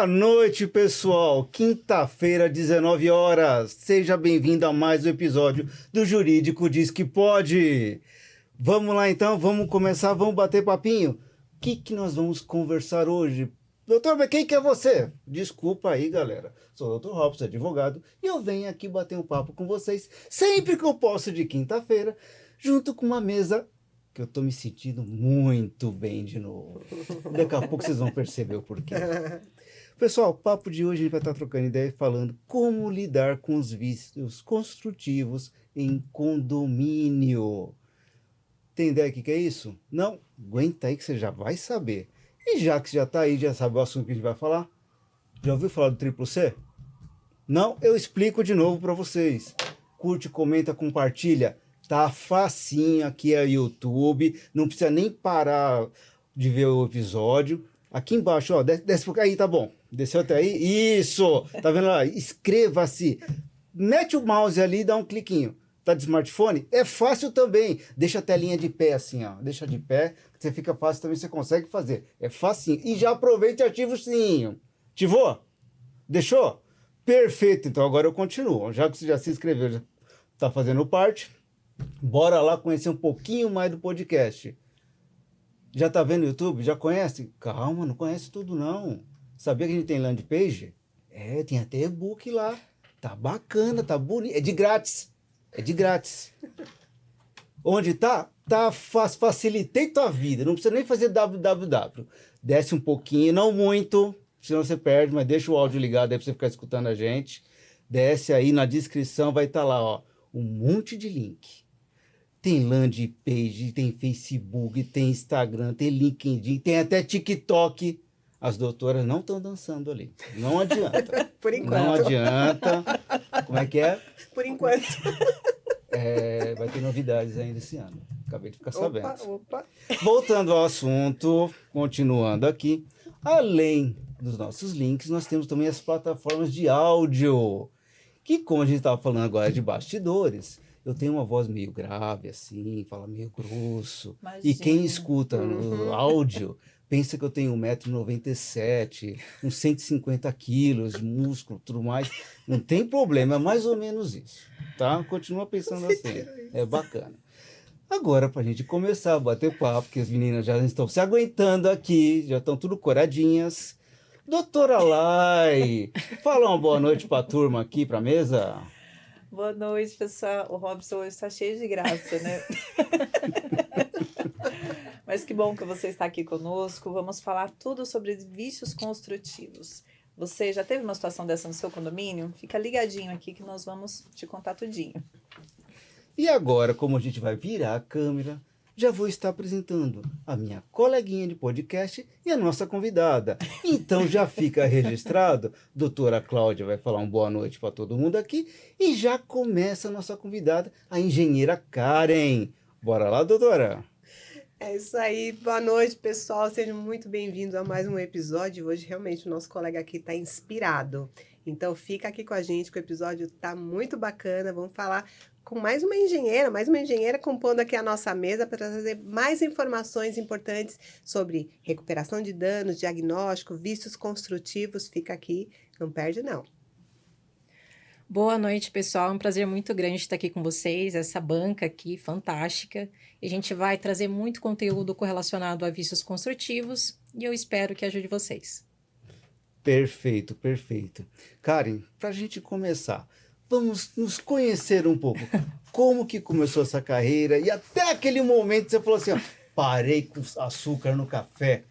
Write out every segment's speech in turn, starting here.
Boa noite, pessoal. Quinta-feira, 19 horas. Seja bem-vindo a mais um episódio do Jurídico Diz Que Pode. Vamos lá, então. Vamos começar. Vamos bater papinho. O que nós vamos conversar hoje? Doutor, mas quem que é você? Desculpa aí, galera. Sou o Dr. Robson, advogado, e eu venho aqui bater um papo com vocês sempre que eu posso de quinta-feira, junto com uma mesa que eu tô me sentindo muito bem de novo. Daqui a pouco vocês vão perceber o porquê. Pessoal, o papo de hoje a gente vai estar trocando ideia e falando como lidar com os vícios construtivos em condomínio. Tem ideia do que é isso? Não? Aguenta aí que você já vai saber. E já que você já está aí, já sabe o assunto que a gente vai falar? Já ouviu falar do triplo C? Não? Eu explico de novo para vocês. Curte, comenta, compartilha. Tá facinho, aqui é YouTube. Não precisa nem parar de ver o episódio. Aqui embaixo, ó, desce por aí, tá bom. Desceu até aí? Isso! Tá vendo lá? Inscreva-se. Mete o mouse ali e dá um cliquinho. Tá de smartphone? É fácil também. Deixa a telinha de pé assim, ó. Deixa de pé, que você fica fácil também, você consegue fazer. É facinho. E já aproveita e ativa o sininho. Ativou? Deixou? Perfeito. Então agora eu continuo. Já que você já se inscreveu, já tá fazendo parte, bora lá conhecer um pouquinho mais do podcast. Já tá vendo o YouTube? Já conhece? Calma, não conhece tudo não. Sabia que a gente tem landing page? É, tem até e-book lá. Tá bacana, tá bonito. É de grátis. É de grátis. Onde tá? Tá fácil, facilitei tua vida. Não precisa nem fazer www. Desce um pouquinho, não muito, senão você perde, mas deixa o áudio ligado aí pra você ficar escutando a gente. Desce aí na descrição, vai estar lá, ó, um monte de link. Tem landing page, tem Facebook, tem Instagram, tem LinkedIn, tem até TikTok. As doutoras não estão dançando ali. Não adianta. Por enquanto. Não adianta. Como é que é? Por enquanto. É, vai ter novidades ainda esse ano. Acabei de ficar sabendo. Opa. Voltando ao assunto, continuando aqui. Além dos nossos links, nós temos também as plataformas de áudio. Que, como a gente estava falando agora de bastidores, eu tenho uma voz meio grave, assim, fala meio grosso. Imagina. E quem escuta no áudio pensa que eu tenho 1,97 m, uns 150 quilos de músculo, tudo mais. Não tem problema, é mais ou menos isso, tá? Continua pensando assim, é bacana. Agora, para a gente começar a bater papo, porque as meninas já estão se aguentando aqui, já estão tudo coradinhas. Doutora Lai, fala uma boa noite para a turma aqui, para a mesa. Boa noite, pessoal. O Robson hoje está cheio de graça, né? Mas que bom que você está aqui conosco. Vamos falar tudo sobre vícios construtivos. Você já teve uma situação dessa no seu condomínio? Fica ligadinho aqui que nós vamos te contar tudinho. E agora, como a gente vai virar a câmera, já vou estar apresentando a minha coleguinha de podcast e a nossa convidada. Então já fica registrado, doutora Cláudia vai falar uma boa noite para todo mundo aqui e já começa a nossa convidada, a engenheira Karen. Bora lá, doutora? É isso aí, boa noite, pessoal, sejam muito bem-vindos a mais um episódio. Hoje realmente o nosso colega aqui está inspirado, então fica aqui com a gente que o episódio está muito bacana. Vamos falar com mais uma engenheira compondo aqui a nossa mesa para trazer mais informações importantes sobre recuperação de danos, diagnóstico, vícios construtivos. Fica aqui, não perde não. Boa noite, pessoal. É um prazer muito grande estar aqui com vocês, essa banca aqui fantástica. E a gente vai trazer muito conteúdo correlacionado a vícios construtivos e eu espero que ajude vocês. Perfeito, perfeito. Karen, para a gente começar, vamos nos conhecer um pouco. Como que começou essa carreira e até aquele momento você falou assim, ó, parei com açúcar no café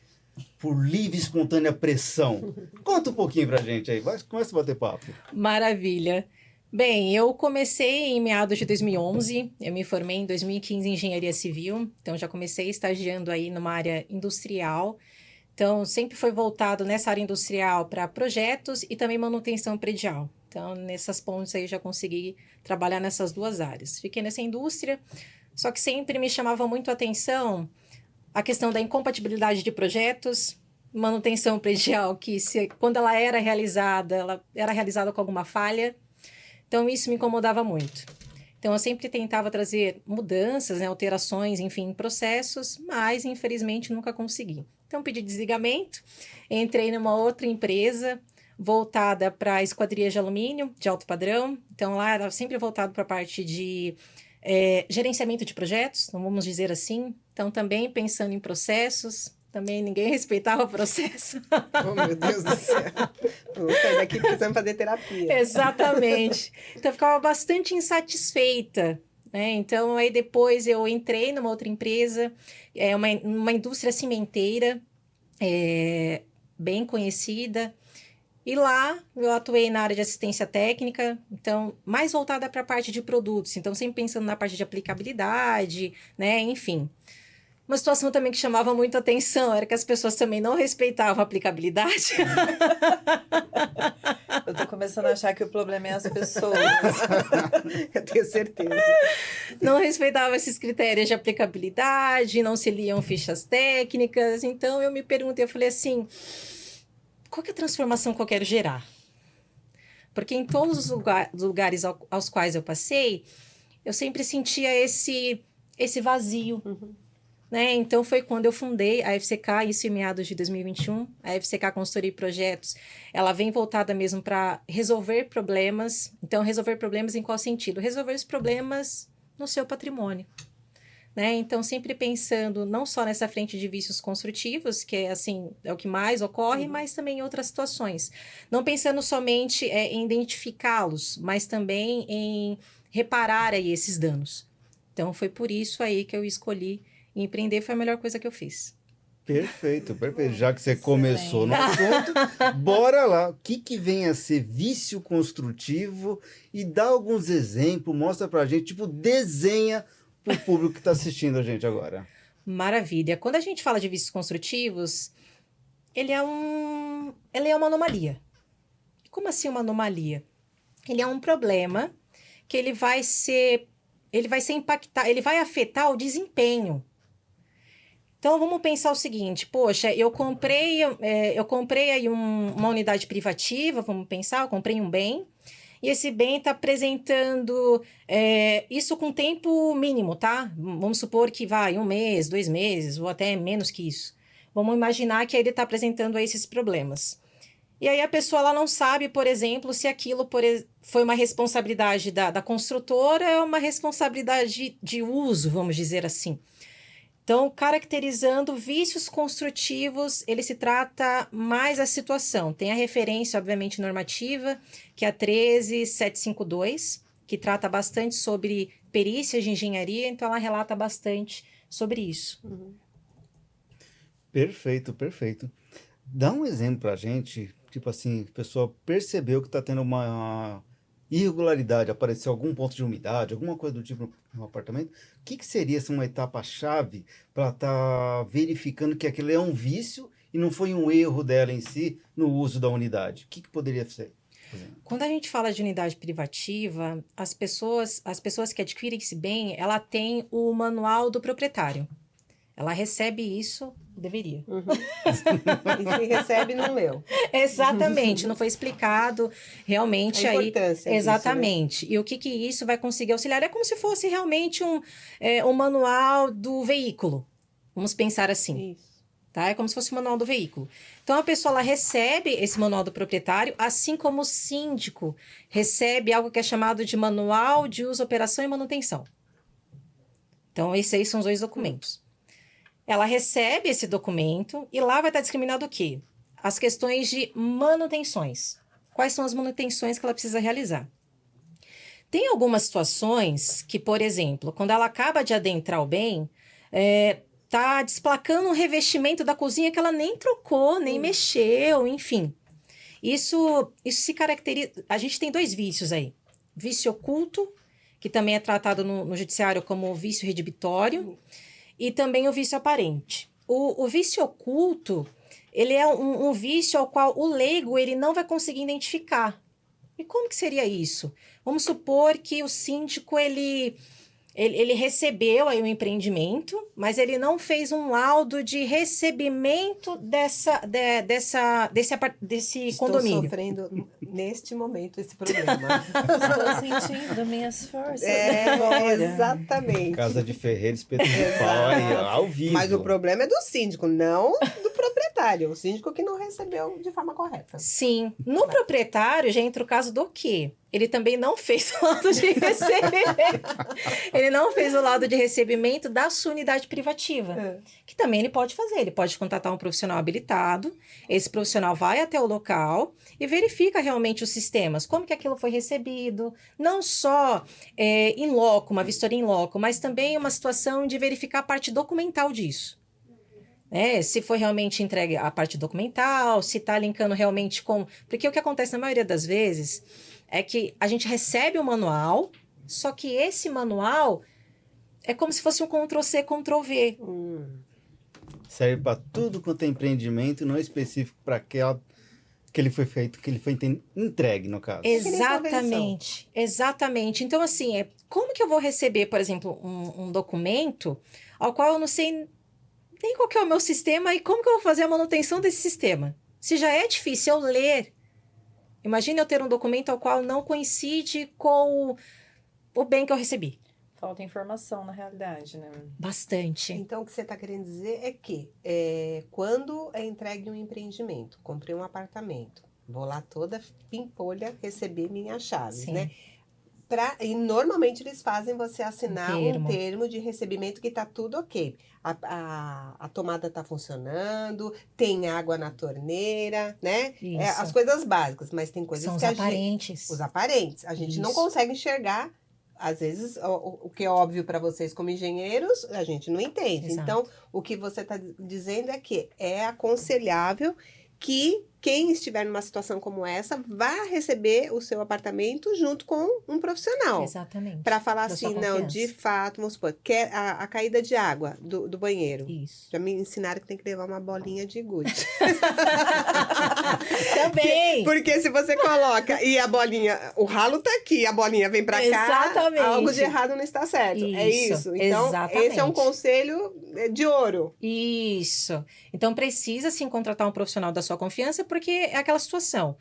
por livre e espontânea pressão. Conta um pouquinho pra gente aí, começa a bater papo. Maravilha. Bem, eu comecei em meados de 2011, eu me formei em 2015 em Engenharia Civil, então já comecei estagiando aí numa área industrial. Então, sempre foi voltado nessa área industrial para projetos e também manutenção predial. Então, nessas pontes aí eu já consegui trabalhar nessas duas áreas. Fiquei nessa indústria, só que sempre me chamava muito a atenção a questão da incompatibilidade de projetos, manutenção predial, que quando ela era realizada com alguma falha. Então, isso me incomodava muito. Então, eu sempre tentava trazer mudanças, né, alterações, enfim, em processos, mas, infelizmente, nunca consegui. Então, pedi desligamento, entrei numa outra empresa voltada para esquadrias de alumínio, de alto padrão. Então, lá era sempre voltado para a parte de gerenciamento de projetos, não vamos dizer assim. Então, também pensando em processos, também ninguém respeitava o processo. Oh, meu Deus do céu. Vou sair daqui precisando fazer terapia. Exatamente. Então, eu ficava bastante insatisfeita, né? Então, aí depois eu entrei numa outra empresa, uma indústria cimenteira, bem conhecida. E lá eu atuei na área de assistência técnica, então mais voltada para a parte de produtos, então sempre pensando na parte de aplicabilidade, né, enfim. Uma situação também que chamava muito atenção era que as pessoas também não respeitavam a aplicabilidade. Eu tô começando a achar que o problema é as pessoas. Eu tenho certeza. Não respeitavam esses critérios de aplicabilidade, não se liam fichas técnicas, então eu me perguntei, eu falei assim, qual que é a transformação que eu quero gerar? Porque em todos os lugares aos quais eu passei, eu sempre sentia esse vazio. Né? Então, foi quando eu fundei a FCK, isso em meados de 2021. A FCK Consultoria e Projetos, ela vem voltada mesmo para resolver problemas. Então, resolver problemas em qual sentido? Resolver os problemas no seu patrimônio. Né? Então, sempre pensando não só nessa frente de vícios construtivos, que é assim, é o que mais ocorre, mas também em outras situações. Não pensando somente em identificá-los, mas também em reparar aí esses danos. Então, foi por isso aí que eu escolhi empreender, foi a melhor coisa que eu fiz. Perfeito, perfeito. Já que você começou no assunto, bora lá. O que vem a ser vício construtivo? E dá alguns exemplos, mostra pra gente, tipo, desenha para o público que está assistindo a gente agora. Maravilha. Quando a gente fala de vícios construtivos, ele é uma anomalia. Como assim uma anomalia? Ele é um problema que ele vai afetar o desempenho. Então, vamos pensar o seguinte, poxa, eu comprei aí uma unidade privativa, vamos pensar, eu comprei um bem, e esse bem está apresentando isso com tempo mínimo, tá? Vamos supor que vai 1 mês, 2 meses, ou até menos que isso. Vamos imaginar que ele está apresentando aí esses problemas. E aí a pessoa ela não sabe, por exemplo, se aquilo foi uma responsabilidade da construtora ou uma responsabilidade de uso, vamos dizer assim. Então, caracterizando vícios construtivos, ele se trata mais a situação. Tem a referência, obviamente, normativa, que é a 13752, que trata bastante sobre perícias de engenharia, então ela relata bastante sobre isso. Perfeito, perfeito. Dá um exemplo pra gente, tipo assim, a pessoa percebeu que está tendo uma irregularidade, apareceu algum ponto de umidade, alguma coisa do tipo no apartamento, o que seria uma etapa-chave para estar verificando que aquilo é um vício e não foi um erro dela em si no uso da unidade? O que poderia ser? Quando a gente fala de unidade privativa, as pessoas que adquirem esse bem, ela tem o manual do proprietário. Ela recebe isso, deveria. E se recebe, não leu. Exatamente, não foi explicado realmente a importância aí. Exatamente. Disso, né? E o que isso vai conseguir auxiliar? É como se fosse realmente um manual do veículo. Vamos pensar assim. Isso. Tá? É como se fosse o manual do veículo. Então, a pessoa ela recebe esse manual do proprietário, assim como o síndico recebe algo que é chamado de manual de uso, operação e manutenção. Então, esses aí são os 2 documentos. Ela recebe esse documento e lá vai estar discriminado o quê? As questões de manutenções. Quais são as manutenções que ela precisa realizar? Tem algumas situações que, por exemplo, quando ela acaba de adentrar o bem, tá desplacando um revestimento da cozinha que ela nem trocou, nem mexeu, enfim. Isso se caracteriza... A gente tem 2 vícios aí. Vício oculto, que também é tratado no judiciário como vício redibitório, e também o vício aparente. O vício oculto, ele é um vício ao qual o leigo ele não vai conseguir identificar. E como que seria isso? Vamos supor que o síndico ele recebeu aí um empreendimento, mas ele não fez um laudo de recebimento desse condomínio. Estou sofrendo neste momento esse problema. Estou sentindo minhas forças agora. Exatamente. Casa de Ferreira, espeto de pau aí, ao vivo. Mas o problema é do síndico, não do proprietário. proprietário, o síndico que não recebeu de forma correta. Sim. No proprietário, já entra o caso do quê? Ele também não fez o laudo de recebimento. Ele não fez o laudo de recebimento da sua unidade privativa. Que também ele pode fazer. Ele pode contratar um profissional habilitado. Esse profissional vai até o local e verifica realmente os sistemas. Como que aquilo foi recebido. Não só em loco, uma vistoria em loco, mas também uma situação de verificar a parte documental disso. Se foi realmente entregue a parte documental, se está linkando realmente com... Porque o que acontece na maioria das vezes é que a gente recebe o manual, só que esse manual é como se fosse um Ctrl-C, Ctrl-V. Serve para tudo quanto é empreendimento, não específico para aquela que ele foi feito, que ele foi entregue, no caso. Exatamente, exatamente. Então, assim, como que eu vou receber, por exemplo, um documento ao qual eu não sei nem qual que é o meu sistema e como que eu vou fazer a manutenção desse sistema? Se já é difícil eu ler, imagine eu ter um documento ao qual não coincide com o bem que eu recebi. Falta informação, na realidade, né? Bastante. Então, o que você está querendo dizer é que quando é entregue um empreendimento, comprei um apartamento, vou lá toda pimpolha receber minhas chaves, Sim. né? E normalmente eles fazem você assinar Um um termo de recebimento que está tudo ok. A tomada está funcionando, tem água na torneira, né? Isso. As coisas básicas, mas tem coisas São que os aparentes. os aparentes. A gente não Isso. consegue enxergar. Às vezes, o que é óbvio para vocês como engenheiros, a gente não entende. Exato. Então, o que você está dizendo é que é aconselhável que quem estiver numa situação como essa vá receber o seu apartamento junto com um profissional. Exatamente. Para falar Da sua assim, não, confiança. de fato, vamos supor, a caída de água do banheiro. Isso. Já me ensinaram que tem que levar uma bolinha de gude. Também. Porque se você coloca e a bolinha, o ralo tá aqui, a bolinha vem pra cá, Exatamente. algo de errado não está certo. É Isso, isso. Então, exatamente. esse é um conselho de ouro. Isso. Então, precisa, sim, contratar um profissional da sua confiança, porque é aquela situação.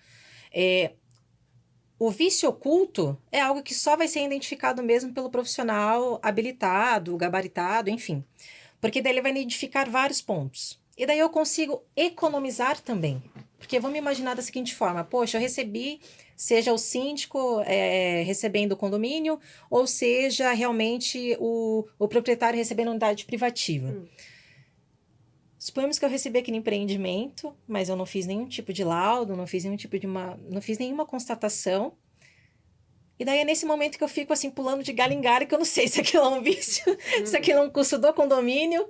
O vício oculto é algo que só vai ser identificado mesmo pelo profissional habilitado, gabaritado, enfim. Porque daí ele vai identificar vários pontos. E daí eu consigo economizar também. Porque vamos imaginar da seguinte forma. Poxa, eu recebi, seja o síndico recebendo o condomínio, ou seja realmente o proprietário recebendo a unidade privativa. Suponhamos que eu recebi aquele empreendimento, mas eu não fiz nenhum tipo de laudo, não fiz nenhuma constatação. E daí é nesse momento que eu fico assim, pulando de galho em galho, que eu não sei se aquilo é um vício, se aquilo é um custo do condomínio.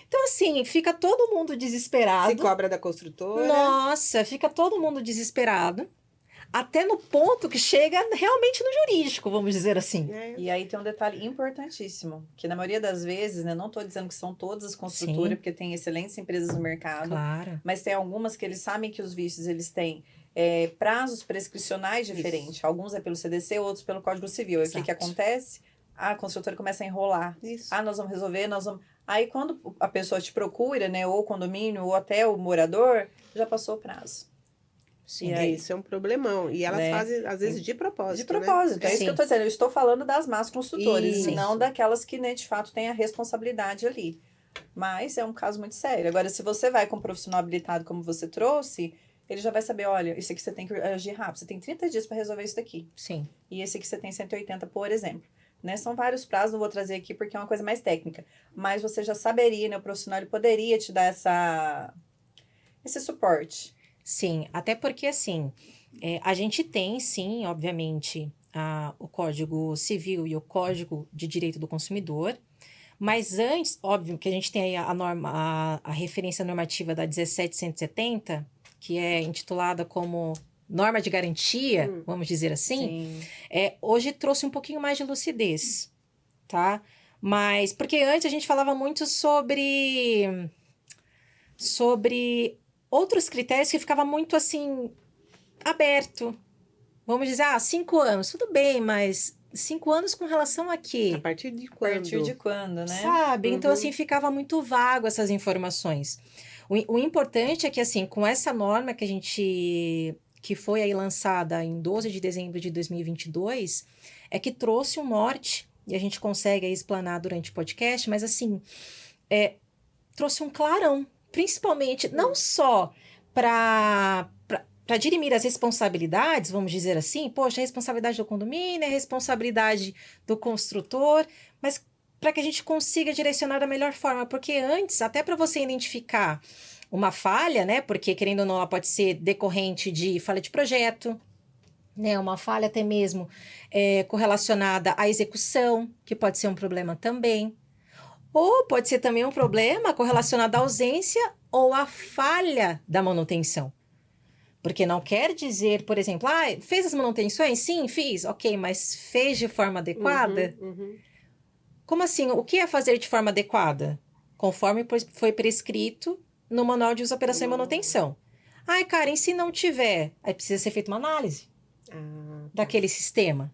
Então, assim, fica todo mundo desesperado. Se cobra da construtora. Nossa, fica todo mundo desesperado. Até no ponto que chega realmente no jurídico, vamos dizer assim. E aí tem um detalhe importantíssimo, que na maioria das vezes, né, não estou dizendo que são todas as construtoras, Sim. porque tem excelentes empresas no mercado, Claro. mas tem algumas que eles sabem que os vícios, eles têm prazos prescricionais diferentes. Isso. Alguns é pelo CDC, outros pelo Código Civil. E o que Exato. acontece? A construtora começa a enrolar. Isso. Nós vamos resolver, Aí quando a pessoa te procura, né, ou o condomínio, ou até o morador, já passou o prazo. Sim. Isso é um problemão. E elas Né? fazem, às vezes, de propósito. De propósito, é isso Sim. que eu estou dizendo. Eu estou falando das más construtoras, Isso. e não daquelas que, né, de fato, têm a responsabilidade ali. Mas é um caso muito sério. Agora, se você vai com um profissional habilitado, como você trouxe, ele já vai saber, olha, isso aqui você tem que agir rápido. Você tem 30 dias para resolver isso daqui. Sim. E esse aqui você tem 180, por exemplo. Né? São vários prazos, não vou trazer aqui porque é uma coisa mais técnica. Mas você já saberia, né? O profissional ele poderia te dar esse suporte. Sim, até porque assim, a gente tem sim, obviamente, o Código Civil e o Código de Direito do Consumidor, mas antes, óbvio que a gente tem aí a referência normativa da 1770, que é intitulada como norma de garantia, vamos dizer assim, hoje trouxe um pouquinho mais de lucidez, tá? Mas, porque antes a gente falava muito sobre outros critérios que ficava muito, assim, aberto. Vamos dizer, 5 anos, tudo bem, mas 5 anos com relação a quê? A partir de A quando? partir de quando, né? Sabe? Então, assim, ficava muito vago essas informações. O importante é que, assim, com essa norma que foi aí lançada em 12 de dezembro de 2022, é que trouxe um norte, e a gente consegue aí explanar durante o podcast, mas, assim, trouxe um clarão principalmente, não só para dirimir as responsabilidades, vamos dizer assim, poxa, a responsabilidade do condomínio, a responsabilidade do construtor, mas para que a gente consiga direcionar da melhor forma, porque antes, até para você identificar uma falha, né, porque querendo ou não, ela pode ser decorrente de falha de projeto, né, uma falha até mesmo correlacionada à execução, que pode ser um problema também, ou pode ser também um problema correlacionado à ausência ou à falha da manutenção. Porque não quer dizer, por exemplo, fez as manutenções? Sim, fiz. Ok, mas fez de forma adequada? Como assim? O que é fazer de forma adequada? Conforme foi prescrito no Manual de Uso, Operação e Manutenção. Ai, Karen, se não tiver, aí precisa ser feita uma análise daquele sistema.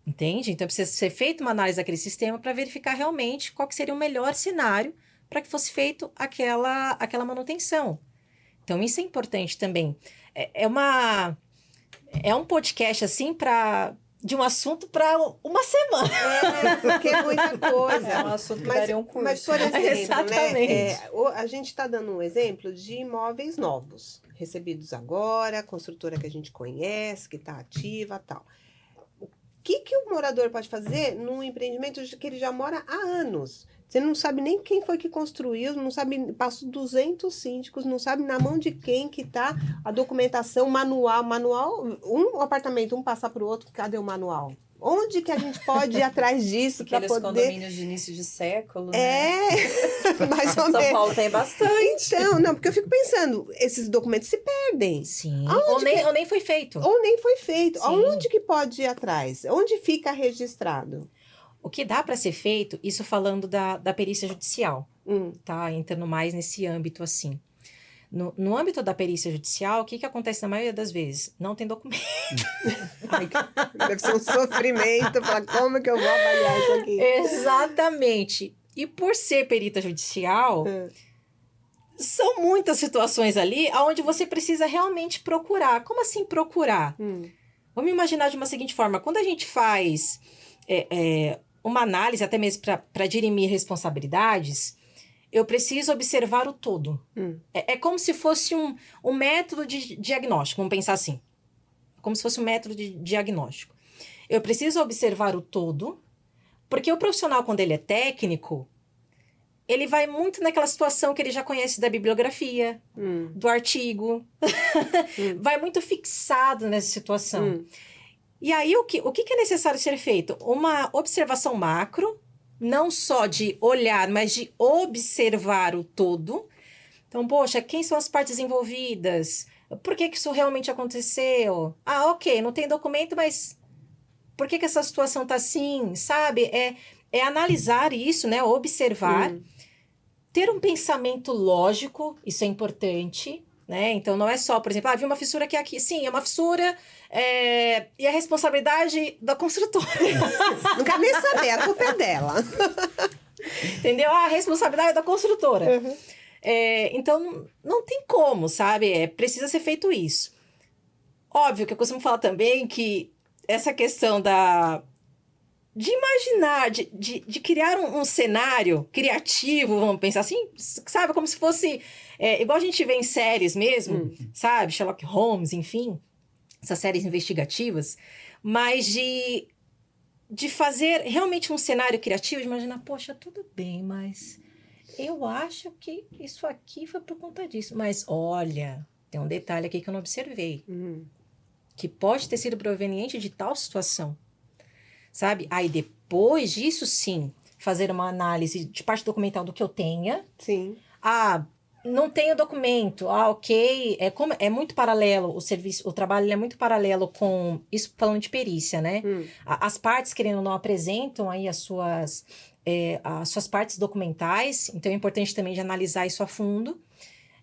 Entende? Então, precisa ser feita uma análise daquele sistema para verificar realmente qual que seria o melhor cenário para que fosse feito aquela manutenção. Então, isso é importante também. É um podcast, assim, de um assunto para uma semana. Porque é muita coisa. É um assunto que daria um curso. Mas, por exemplo, Exatamente. né, a gente está dando um exemplo de imóveis novos, recebidos agora, construtora que a gente conhece, que está ativa e tal. O que o morador pode fazer num empreendimento que ele já mora há anos? Você não sabe nem quem foi que construiu, não sabe, passou 200 síndicos, não sabe na mão de quem que tá a documentação, manual, um apartamento, um passar para o outro, cadê o manual? Onde que a gente pode ir atrás disso para Aqueles poder... condomínios de início de século, né? Mais ou São menos. Paulo tem bastante. Então, não, porque eu fico pensando, esses documentos se perdem. Sim. Aonde Ou nem foi feito. Ou nem foi feito. Sim. Aonde que pode ir atrás? Onde fica registrado? O que dá para ser feito, isso falando da perícia judicial, tá? Entrando mais nesse âmbito, assim. No âmbito da perícia judicial, o que acontece na maioria das vezes? Não tem documento. Ai, deve ser um sofrimento. Falar, como que eu vou avaliar isso aqui? Exatamente. E por ser perita judicial, são muitas situações ali onde você precisa realmente procurar. Como assim procurar? Vamos imaginar de uma seguinte forma. Quando a gente faz uma análise, até mesmo para dirimir responsabilidades, eu preciso observar o todo. É como se fosse um método de diagnóstico, vamos pensar assim. Como se fosse um método de diagnóstico. Eu preciso observar o todo, porque o profissional, quando ele é técnico, ele vai muito naquela situação que ele já conhece da bibliografia, do artigo. Vai muito fixado nessa situação. E aí, o que é necessário ser feito? Uma observação macro, não só de olhar, mas de observar o todo. Então, poxa, quem são as partes envolvidas? Por que isso realmente aconteceu? Ok, não tem documento, mas por que essa situação está assim? Sabe? É analisar isso, né? Observar. Ter um pensamento lógico, isso é importante, né? Então, não é só, por exemplo, vi uma fissura aqui, aqui. Sim, é uma fissura, e a responsabilidade da construtora. Não quero nem saber, a culpa é dela. Entendeu? A responsabilidade da construtora. Então, não tem como, sabe? Precisa ser feito isso. Óbvio que eu costumo falar também que essa questão de imaginar, de criar um cenário criativo, vamos pensar assim, sabe? Como se fosse, igual a gente vê em séries mesmo, sabe? Sherlock Holmes, enfim, essas séries investigativas, mas de fazer realmente um cenário criativo, de imaginar, poxa, tudo bem, mas eu acho que isso aqui foi por conta disso. Mas olha, tem um detalhe aqui que eu não observei, que pode ter sido proveniente de tal situação. Sabe? Aí, depois disso, sim, fazer uma análise de parte documental do que eu tenha. Sim. Não tenho documento. Ok. É muito paralelo o serviço, o trabalho é muito paralelo com isso, falando de perícia, né? As partes, querendo ou não, apresentam aí as suas partes documentais. Então, é importante também de analisar isso a fundo.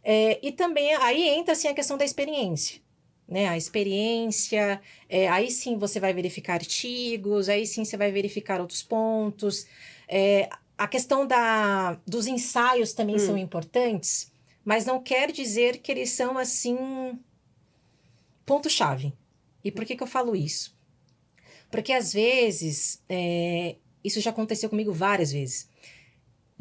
E também, aí entra, assim, a questão da experiência. Né, a experiência, aí sim você vai verificar artigos, aí sim você vai verificar outros pontos. A questão dos ensaios também são importantes, mas não quer dizer que eles são, assim, ponto-chave. E por que eu falo isso? Porque, às vezes, isso já aconteceu comigo várias vezes,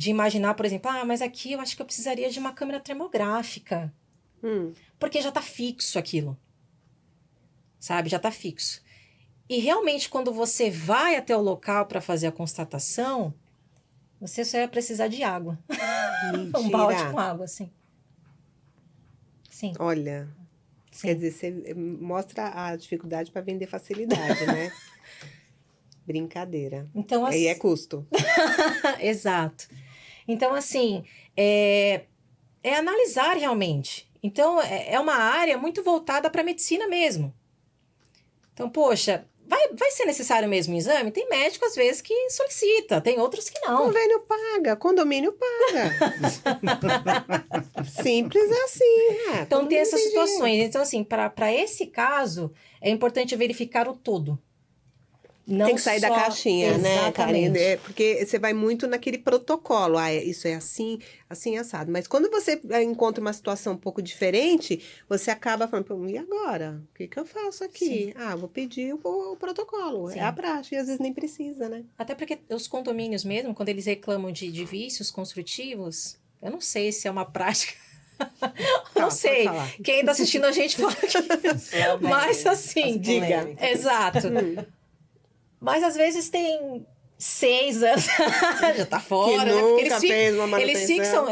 de imaginar, por exemplo, mas aqui eu acho que eu precisaria de uma câmera termográfica. Porque já tá fixo aquilo. Sabe? Já tá fixo. E realmente, quando você vai até o local para fazer a constatação, você só ia precisar de água. Um balde com água, sim. Sim. Olha, Sim. quer dizer, você mostra a dificuldade para vender facilidade, né? Brincadeira. Então, Aí é custo. Exato. Então, assim, é analisar realmente. Então, é uma área muito voltada para a medicina mesmo. Então, poxa, vai ser necessário mesmo o exame? Tem médico, às vezes, que solicita. Tem outros que não. Convênio paga, condomínio paga. Simples assim. Então, tem essas situações. Então, assim, para esse caso, é importante verificar o todo. Não tem que sair só... da caixinha, né, Karen? Exatamente. Porque você vai muito naquele protocolo. Isso é assim, assim, assado. Mas quando você encontra uma situação um pouco diferente, você acaba falando, e agora? O que eu faço aqui? Sim. Vou pedir o protocolo. Sim. É a praxe, e às vezes nem precisa, né? Até porque os condomínios mesmo, quando eles reclamam de vícios construtivos, eu não sei se é uma prática... não sei. Quem tá assistindo a gente fala que... Mas assim, diga. Exato. Mas às vezes tem 6 anos, já tá fora, que né? Porque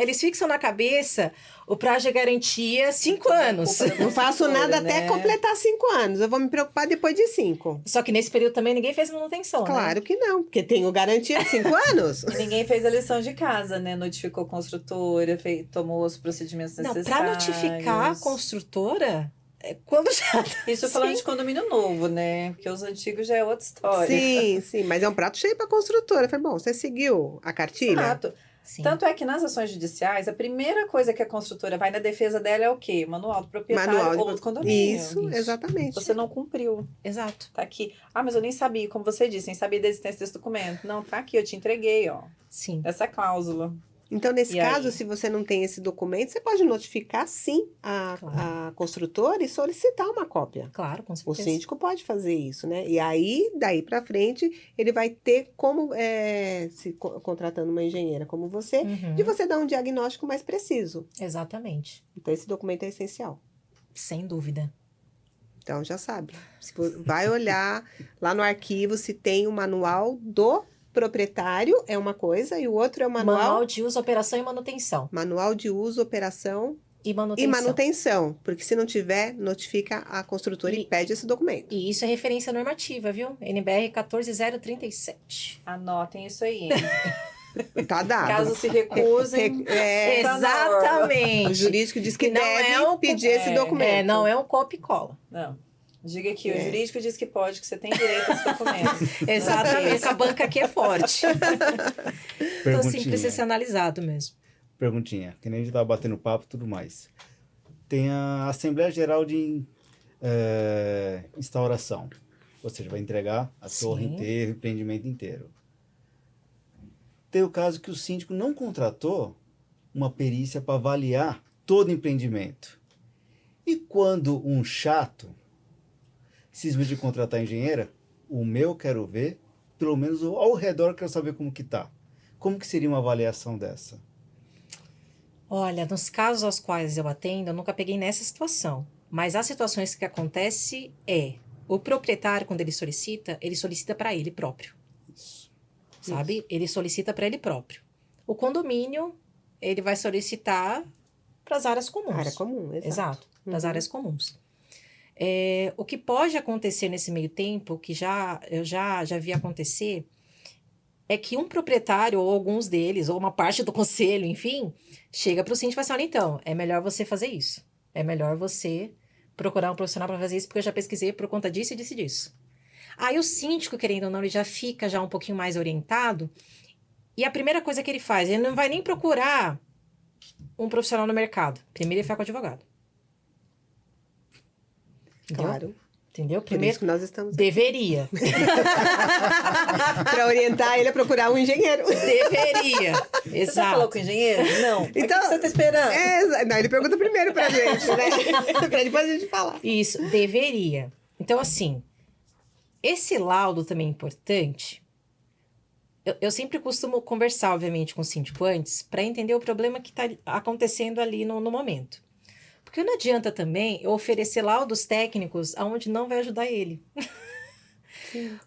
eles fixam na cabeça o prazo de garantia 5 anos. Não faço nada até completar 5 anos. Eu vou me preocupar depois de 5. Só que nesse período também ninguém fez manutenção, Claro que não, porque tenho garantia de 5 anos. Ninguém fez a lição de casa, né? Notificou a construtora, tomou os procedimentos necessários. Não, para notificar a construtora... Quando já... Isso falando de condomínio novo, né? Porque os antigos já é outra história. Sim, mas é um prato cheio para a construtora. Eu falei, bom, você seguiu a cartilha? Exato. Sim. Tanto é que nas ações judiciais, a primeira coisa que a construtora vai na defesa dela é o quê? Manual do proprietário ou do condomínio. Isso, exatamente. Você não cumpriu. Exato. Tá aqui. Mas eu nem sabia, como você disse, nem sabia da existência desse documento. Não, tá aqui, eu te entreguei, ó. Sim. Essa cláusula. Então, nesse caso, se você não tem esse documento, você pode notificar, sim, a construtora e solicitar uma cópia. Claro, com certeza. O síndico pode fazer isso, né? E aí, daí para frente, ele vai ter como, se contratando uma engenheira como você, de você dar um diagnóstico mais preciso. Exatamente. Então, esse documento é essencial. Sem dúvida. Então, já sabe. Vai olhar lá no arquivo se tem o manual do proprietário, é uma coisa, e o outro é o manual de uso, operação e manutenção. Manual de uso, operação e manutenção. Porque se não tiver, notifica a construtora e pede esse documento. E isso é referência normativa, viu? NBR 14037. Anotem isso aí. Tá dado. Caso se recusem. Exatamente. O jurídico diz que deve pedir esse documento. Não é um copia e cola. Não. Diga que o jurídico diz que pode, que você tem direito a esse documento. Exatamente. A banca aqui é forte. Então, assim, precisa ser analisado mesmo. Perguntinha, que nem a gente tava batendo papo e tudo mais. Tem a Assembleia Geral de Instauração. Ou seja, vai entregar a torre inteira, o empreendimento inteiro. Tem o caso que o síndico não contratou uma perícia para avaliar todo o empreendimento. E quando um chato cisma de contratar engenheira, o meu quero ver, pelo menos ao redor eu quero saber como que tá. Como que seria uma avaliação dessa? Olha, nos casos aos quais eu atendo, eu nunca peguei nessa situação. Mas as situações que acontecem o proprietário, quando ele solicita para ele próprio. Isso. Sabe? Ele solicita para ele próprio. O condomínio, ele vai solicitar para as áreas comuns. Área comum, exato. Para as áreas comuns. O que pode acontecer nesse meio tempo, que eu já vi acontecer, é que um proprietário, ou alguns deles, ou uma parte do conselho, enfim, chega para o síndico e fala assim, olha, então, é melhor você fazer isso. É melhor você procurar um profissional para fazer isso, porque eu já pesquisei por conta disso e disso e disso. Aí o síndico, querendo ou não, ele já fica já um pouquinho mais orientado, e a primeira coisa que ele faz, ele não vai nem procurar um profissional no mercado. Primeiro ele vai com o advogado. Claro. Entendeu? Por isso que nós estamos aqui. Deveria. Para orientar ele a procurar um engenheiro. Deveria. Exato. Você já falou com o engenheiro? Não. Então, o que você está esperando? Não, ele pergunta primeiro pra gente, né? Pra depois a gente falar. Isso, deveria. Então, assim, esse laudo também é importante eu sempre costumo conversar, obviamente, com o síndico antes, para entender o problema que está acontecendo ali no momento. Porque não adianta também eu oferecer laudos técnicos aonde não vai ajudar ele.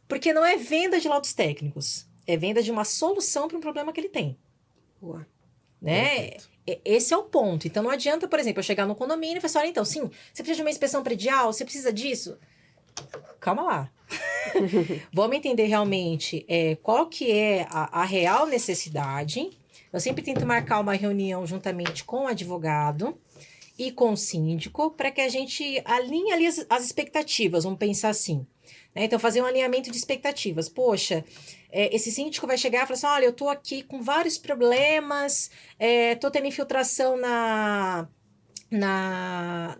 Porque não é venda de laudos técnicos, é venda de uma solução para um problema que ele tem. Boa. Né? Esse é o ponto. Então não adianta, por exemplo, eu chegar no condomínio e falar assim, olha, então, sim, você precisa de uma inspeção predial, você precisa disso. Calma lá. Vamos entender realmente qual que é a real necessidade. Eu sempre tento marcar uma reunião juntamente com o advogado e com o síndico para que a gente alinhe ali as expectativas, vamos pensar assim. Né? Então, fazer um alinhamento de expectativas. Poxa, esse síndico vai chegar e falar assim, olha, eu tô aqui com vários problemas, tô tendo infiltração na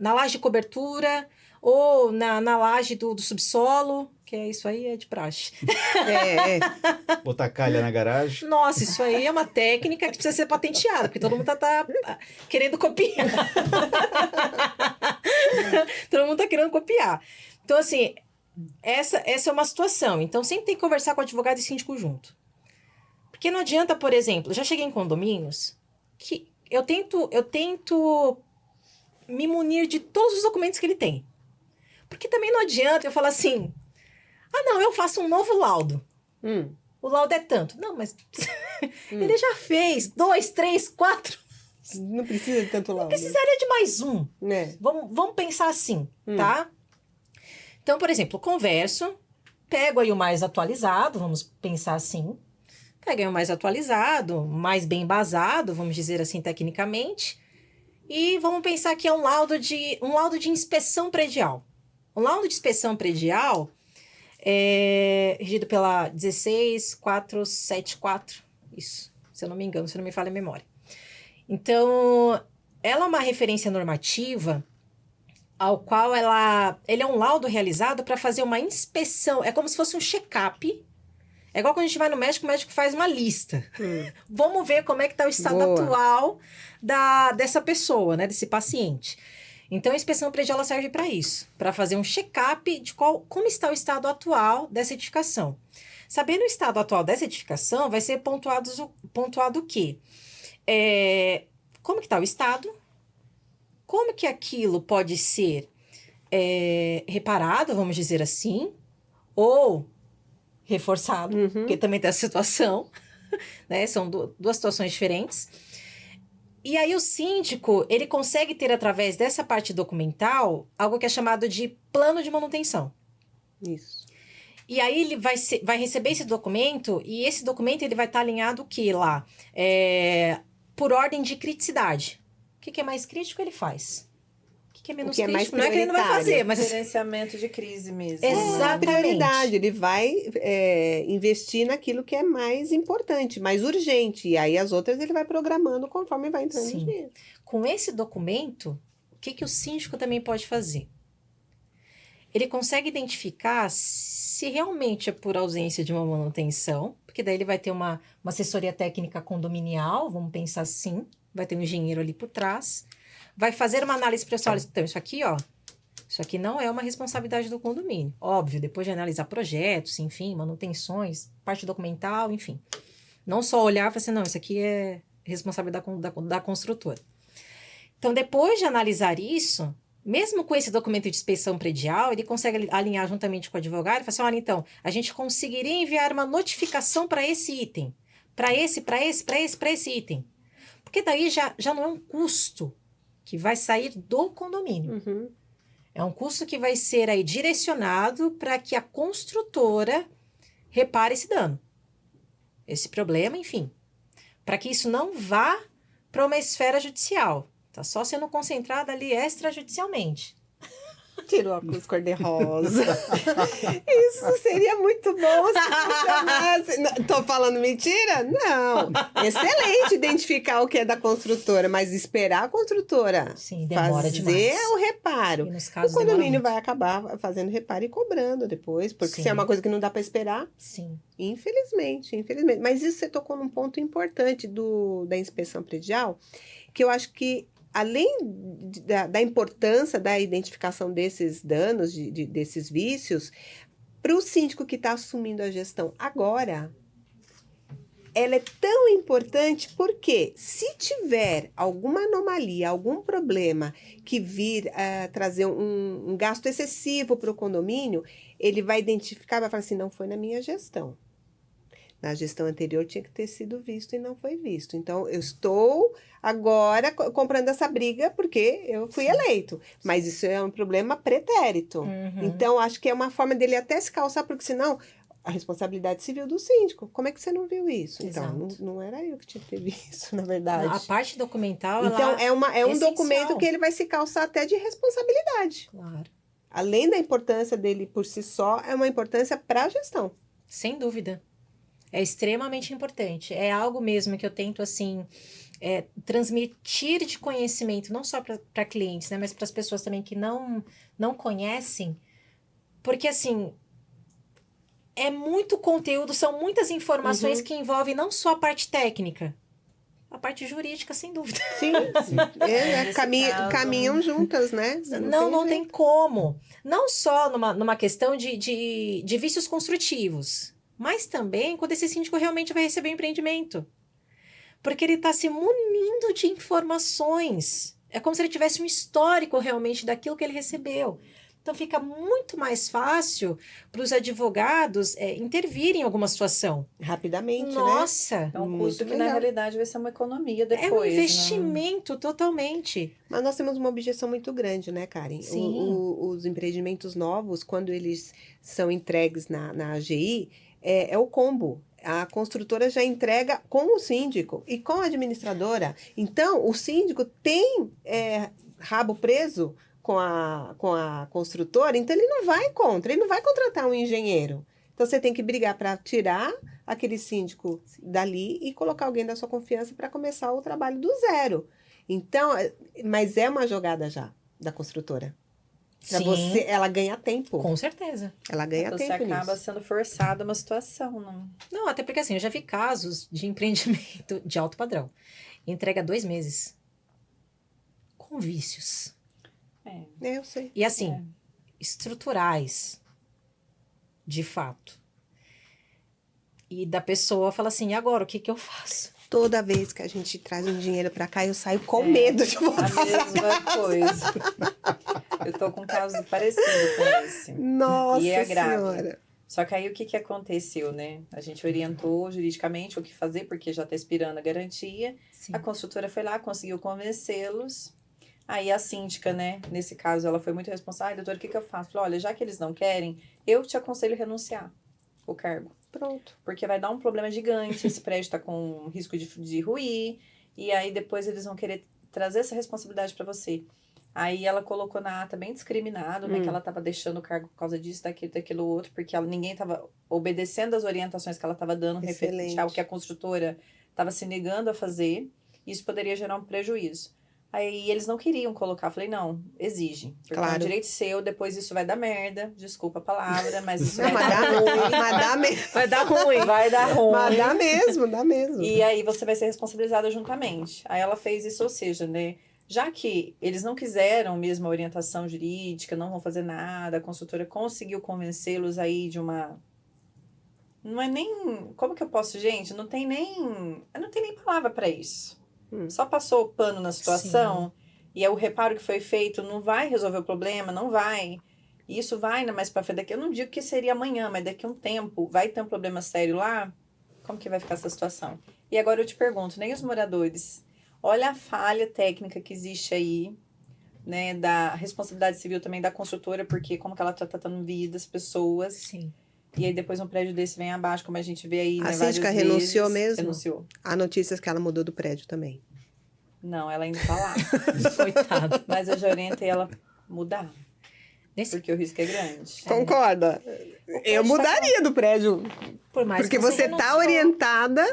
laje de cobertura ou na laje do subsolo, que isso aí é de praxe. Botar calha na garagem. Nossa, isso aí é uma técnica que precisa ser patenteada, porque todo mundo tá querendo copiar. Todo mundo tá querendo copiar. Então, assim, essa é uma situação. Então, sempre tem que conversar com o advogado e síndico junto. Porque não adianta, por exemplo, já cheguei em condomínios que eu tento me munir de todos os documentos que ele tem. Porque também não adianta eu falar assim, não, eu faço um novo laudo. O laudo é tanto. Não, mas ele já fez 2, 3, 4. Não precisa de tanto laudo. Não precisaria de mais um. Né? Vamos pensar assim, tá? Então, por exemplo, converso, pego aí o mais atualizado, vamos pensar assim. Pego aí o mais atualizado, mais bem embasado, vamos dizer assim, tecnicamente. E vamos pensar que é um laudo de inspeção predial. Um laudo de inspeção predial é regido pela 16474, isso, se eu não me engano, se não me falha a memória. Então, ela é uma referência normativa ao qual ele é um laudo realizado para fazer uma inspeção, é como se fosse um check-up. É igual quando a gente vai no médico, o médico faz uma lista. Vamos ver como é que está o estado atual dessa pessoa, né, desse paciente. Então, a inspeção predial ela serve para isso, para fazer um check-up de como está o estado atual dessa edificação. Sabendo o estado atual dessa edificação, vai ser pontuado o quê? Como que está o estado? Como que aquilo pode ser reparado, vamos dizer assim, ou reforçado, porque também tem essa situação, né? São duas situações diferentes. E aí o síndico, ele consegue ter, através dessa parte documental, algo que é chamado de plano de manutenção. Isso. E aí ele vai receber esse documento, e esse documento ele vai estar alinhado o que lá? Por ordem de criticidade. O que é mais crítico, ele faz. O que é menos crítico, não é que ele não vai fazer, mas... Gerenciamento de crise mesmo. Exatamente. Prioridade, ele vai investir naquilo que é mais importante, mais urgente. E aí as outras ele vai programando conforme vai entrando o dinheiro. Com esse documento, o que o síndico também pode fazer? Ele consegue identificar se realmente é por ausência de uma manutenção, porque daí ele vai ter uma assessoria técnica condominial, vamos pensar assim, vai ter um engenheiro ali por trás, vai fazer uma análise pessoal. Então, isso aqui não é uma responsabilidade do condomínio. Óbvio, depois de analisar projetos, enfim, manutenções, parte documental, enfim. Não só olhar e falar assim, não, isso aqui é responsabilidade da construtora. Então, depois de analisar isso, mesmo com esse documento de inspeção predial, ele consegue alinhar juntamente com o advogado e falar assim, olha, então, a gente conseguiria enviar uma notificação para esse item, para esse item. Porque daí já não é um custo que vai sair do condomínio. É um custo que vai ser aí direcionado para que a construtora repare esse dano, esse problema, enfim. Para que isso não vá para uma esfera judicial. Está só sendo concentrado ali extrajudicialmente. Tirou a cruz cor-de-rosa. Isso seria muito bom se funcionasse. Tô falando mentira? Não. Excelente identificar o que é da construtora, mas esperar a construtora demora fazer demais. O reparo. O condomínio vai acabar fazendo reparo e cobrando depois, porque se é uma coisa que não dá para esperar. Sim. Infelizmente. Mas isso você tocou num ponto importante da inspeção predial, que eu acho que além da importância da identificação desses danos, desses vícios, para o síndico que está assumindo a gestão agora, ela é tão importante porque se tiver alguma anomalia, algum problema que vir trazer um gasto excessivo para o condomínio, ele vai identificar, vai falar assim, não foi na minha gestão. Na gestão anterior tinha que ter sido visto e não foi visto. Então, eu estou agora comprando essa briga porque eu fui eleito. Mas isso é um problema pretérito. Então, acho que é uma forma dele até se calçar, porque senão a responsabilidade civil do síndico. Como é que você não viu isso? Então, não era eu que tinha que ter visto, na verdade. A parte documental, então, é um essencial. documento que ele vai se calçar até de responsabilidade. Claro. Além da importância dele por si só, é uma importância para a gestão. Sem dúvida. É extremamente importante. É algo mesmo que eu tento, assim, transmitir de conhecimento, não só para clientes, né? Mas para as pessoas também que não conhecem. Porque, assim, é muito conteúdo, são muitas informações que envolvem não só a parte técnica, a parte jurídica, sem dúvida. Sim. Caminham juntas, né? Não tem como. Não só numa questão de vícios construtivos, mas também quando esse síndico realmente vai receber o empreendimento. Porque ele está se munindo de informações. É como se ele tivesse um histórico realmente daquilo que ele recebeu. Então fica muito mais fácil para os advogados intervirem em alguma situação. Rapidamente, Nossa! É um custo que, na realidade, vai ser uma economia depois. É um investimento, totalmente. Mas nós temos uma objeção muito grande, né, Karen? Sim. Os empreendimentos novos, quando eles são entregues na AGI, é o combo. A construtora já entrega com o síndico e com a administradora. Então, o síndico tem rabo preso com a construtora, então ele não vai contra, ele não vai contratar um engenheiro. Então, você tem que brigar para tirar aquele síndico dali e colocar alguém da sua confiança para começar o trabalho do zero. Então, mas é uma jogada já da construtora. Pra você, ela ganha tempo. Com certeza. Ela ganha tempo Você acaba nisso. sendo forçado a uma situação, não? Não, até porque assim, eu já vi casos de empreendimento de alto padrão. Entrega 2 meses. Com vícios. Eu sei. E assim, estruturais. De fato. E da pessoa fala assim, e agora, o que eu faço? Toda vez que a gente traz um dinheiro pra cá, eu saio com medo de voltar. A mesma coisa. Eu tô com um caso parecido com esse. Nossa E é grave. Senhora. Só que aí o que aconteceu, né? A gente orientou juridicamente o que fazer, porque já tá expirando a garantia. Sim. A construtora foi lá, conseguiu convencê-los. Aí a síndica, né? Nesse caso, ela foi muito responsável. Doutora, o que eu faço? Falei, olha, já que eles não querem, eu te aconselho a renunciar o cargo. Pronto. Porque vai dar um problema gigante, esse prédio está com risco de ruir, e aí depois eles vão querer trazer essa responsabilidade para você. Aí ela colocou na ata bem discriminado, né, que ela estava deixando o cargo por causa disso, daquilo outro, porque ninguém estava obedecendo as orientações que ela estava dando referente ao que a construtora estava se negando a fazer, e isso poderia gerar um prejuízo. Aí eles não queriam colocar. Eu falei, não, exige. Porque é um direito seu, depois isso vai dar merda. Desculpa a palavra, mas isso vai dar ruim. Vai dar ruim. Vai dar ruim. Mas dá mesmo. E aí você vai ser responsabilizada juntamente. Aí ela fez isso, ou seja, né? Já que eles não quiseram mesmo a orientação jurídica, não vão fazer nada, a consultora conseguiu convencê-los aí de uma... Não é nem... Como que eu posso, gente? Não tem nem palavra para isso. Só passou o pano na situação. Sim. E é o reparo que foi feito não vai resolver o problema, não vai. E isso vai ainda mais para frente. Eu não digo que seria amanhã, mas daqui a um tempo vai ter um problema sério lá. Como que vai ficar essa situação? E agora eu te pergunto, nem os moradores, olha a falha técnica que existe aí, né, da responsabilidade civil também da construtora, porque como que ela está tratando vidas, pessoas. Sim. E aí depois um prédio desse vem abaixo, como a gente vê aí, a síndica renunciou mesmo? Renunciou. Há notícias que ela mudou do prédio também. Não, ela ainda tá lá. Coitada. Mas eu já orientei ela mudar. Porque o risco é grande. Concorda? Eu mudaria do prédio. Por mais porque que você tá orientada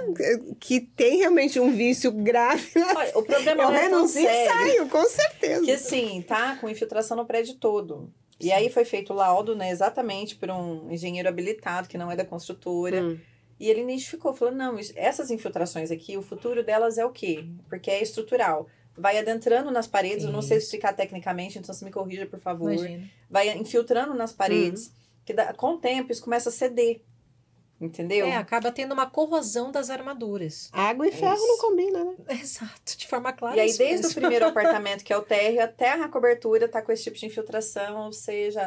que tem realmente um vício grave. Olha, o problema não é tão sério. Eu renuncio e saio, com certeza. Que assim, tá com infiltração no prédio todo. E aí foi feito o laudo, né, exatamente por um engenheiro habilitado, que não é da construtora. E ele identificou, falou, não, essas infiltrações aqui, o futuro delas é o quê? Porque é estrutural. Vai adentrando nas paredes, eu não sei explicar tecnicamente, então você me corrija, por favor. Imagina. Vai infiltrando nas paredes, que com o tempo isso começa a ceder. Entendeu? Acaba tendo uma corrosão das armaduras. Água e ferro não combina, né? Exato, de forma clara. E aí, isso desde mesmo. o primeiro apartamento, que é o térreo, até a cobertura tá com esse tipo de infiltração, ou seja,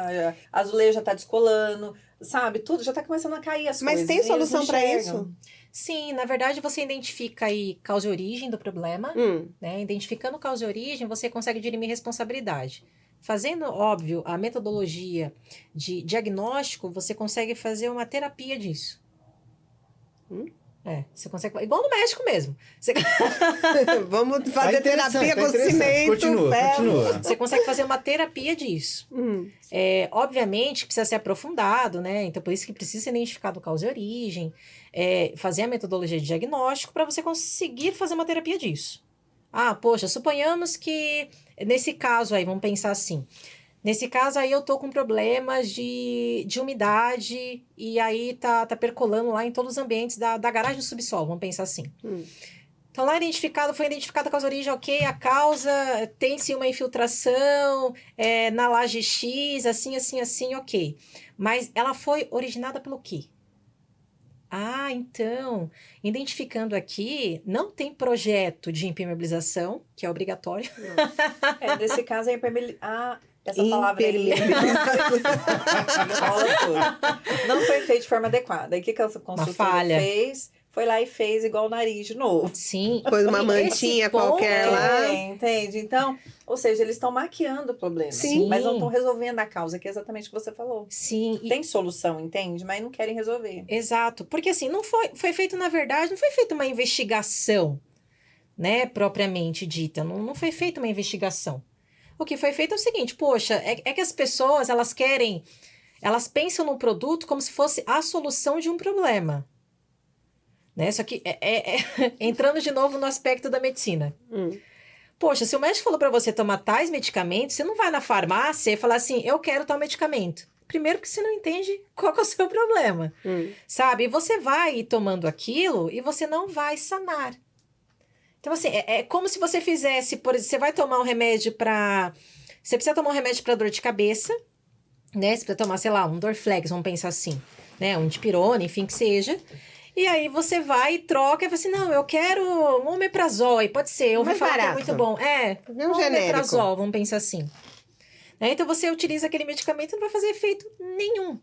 a azulejo já tá descolando, sabe? Tudo já tá começando a cair as Mas coisas. tem e eles não solução para enxergam. isso? Sim, na verdade você identifica aí causa e origem do problema, né? Identificando causa e origem, você consegue dirimir responsabilidade. Fazendo, óbvio, a metodologia de diagnóstico, você consegue fazer uma terapia disso. Você consegue. Igual no médico mesmo. Vamos fazer terapia com interessante. cimento, Continua, ferro. continua. Você consegue fazer uma terapia disso. Obviamente precisa ser aprofundado, né? Então, por isso que precisa ser identificado causa e origem, fazer a metodologia de diagnóstico para você conseguir fazer uma terapia disso. Ah, poxa, suponhamos que nesse caso aí, vamos pensar assim. Nesse caso aí eu tô com problemas de umidade e aí tá percolando lá em todos os ambientes da garagem do subsolo, vamos pensar assim. Então lá foi identificada a causa origem, ok, a causa tem-se uma infiltração na laje X, assim, ok. Mas ela foi originada pelo quê? Ah, então, identificando aqui, não tem projeto de impermeabilização, que é obrigatório. Nesse caso, a impermeabilização... essa palavra aí rola tudo. Não foi feito de forma adequada. Aí o que a consultora fez? Foi lá e fez igual o nariz de novo. Sim. Pôs uma mantinha qualquer lá. Entende? Então, ou seja, eles estão maquiando o problema. Sim. Mas não estão resolvendo a causa, que é exatamente o que você falou. Sim. Tem solução, entende? Mas não querem resolver. Exato. Porque assim, não foi feito, na verdade, não foi feita uma investigação, né, propriamente dita. Não foi feita uma investigação. O que foi feito é o seguinte, poxa, é que as pessoas, elas pensam no produto como se fosse a solução de um problema. Né? Só que entrando de novo no aspecto da medicina. Poxa, se o médico falou para você tomar tais medicamentos, você não vai na farmácia e falar assim, eu quero tal medicamento. Primeiro porque você não entende qual que é o seu problema, sabe? E você vai ir tomando aquilo e você não vai sanar. Então, assim, é como se você fizesse, por exemplo, você vai tomar um remédio você precisa tomar um remédio para dor de cabeça, né? Você precisa tomar, sei lá, um Dorflex, vamos pensar assim, né? Um dipirona, enfim, que seja. E aí você vai e troca e fala assim, não, eu quero um omeprazol, aí pode ser, eu ouvi falar que é muito bom. Um omeprazol, vamos pensar assim. Né? Então você utiliza aquele medicamento e não vai fazer efeito nenhum.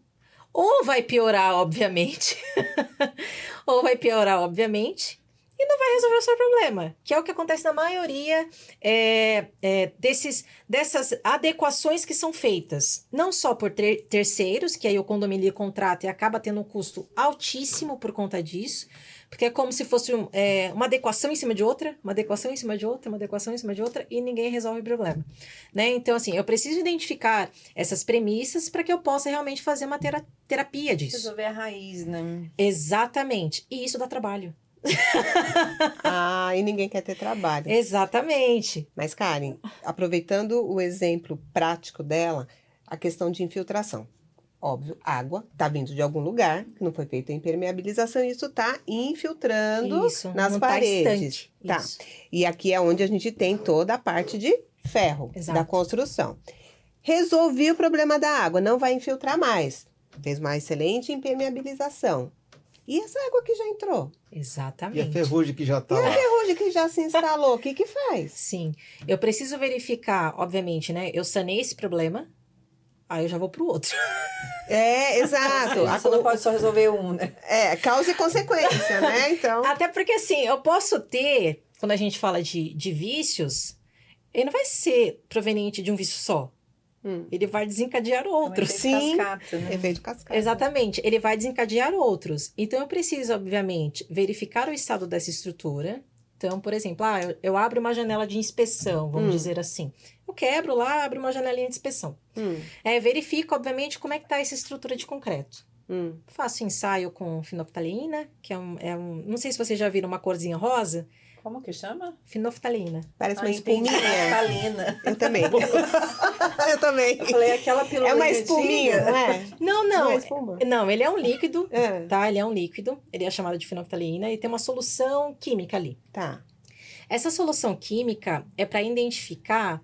Ou vai piorar, obviamente. E não vai resolver o seu problema, que é o que acontece na maioria dessas adequações que são feitas, não só por terceiros, que aí o condomínio contrata e acaba tendo um custo altíssimo por conta disso, porque é como se fosse uma adequação em cima de outra, uma adequação em cima de outra, uma adequação em cima de outra, e ninguém resolve o problema. Né? Então, assim, eu preciso identificar essas premissas para que eu possa realmente fazer uma terapia disso. Resolver a raiz, né? Exatamente. E isso dá trabalho. E ninguém quer ter trabalho. Exatamente. Mas, Karen, aproveitando o exemplo prático dela, a questão de infiltração. Óbvio, água está vindo de algum lugar, que não foi feita a impermeabilização, e isso está infiltrando nas paredes. Tá. E aqui é onde a gente tem toda a parte de ferro, da construção. Resolvi o problema da água, não vai infiltrar mais. Fez uma excelente impermeabilização. E essa água que já entrou? Exatamente. E a ferrugem que já está lá? E a ferrugem que já se instalou, o que faz? Sim. Eu preciso verificar, obviamente, né? Eu sanei esse problema, aí eu já vou pro outro. Exato. Você não pode só resolver um, né? Causa e consequência, né? Então... Até porque, assim, eu posso ter, quando a gente fala de vícios, ele não vai ser proveniente de um vício só. Ele vai desencadear outros. Sim. Cascata, né? Efeito cascata. Exatamente. Ele vai desencadear outros. Então, eu preciso, obviamente, verificar o estado dessa estrutura. Então, por exemplo, eu abro uma janela de inspeção, vamos dizer assim. Eu quebro lá, abro uma janelinha de inspeção. Verifico, obviamente, como é que está essa estrutura de concreto. Faço ensaio com fenolftalina, que é um... Não sei se vocês já viram uma corzinha rosa. Como que chama? Fenolftalina. Parece uma espuminha. Fenolftalina. Eu também. Eu também. Eu falei, aquela pílula. É uma espuminha, não é? Não. É espuma. Não, ele é um líquido, tá? Ele é um líquido. Ele é chamado de fenolftalina e tem uma solução química ali. Tá. Essa solução química é para identificar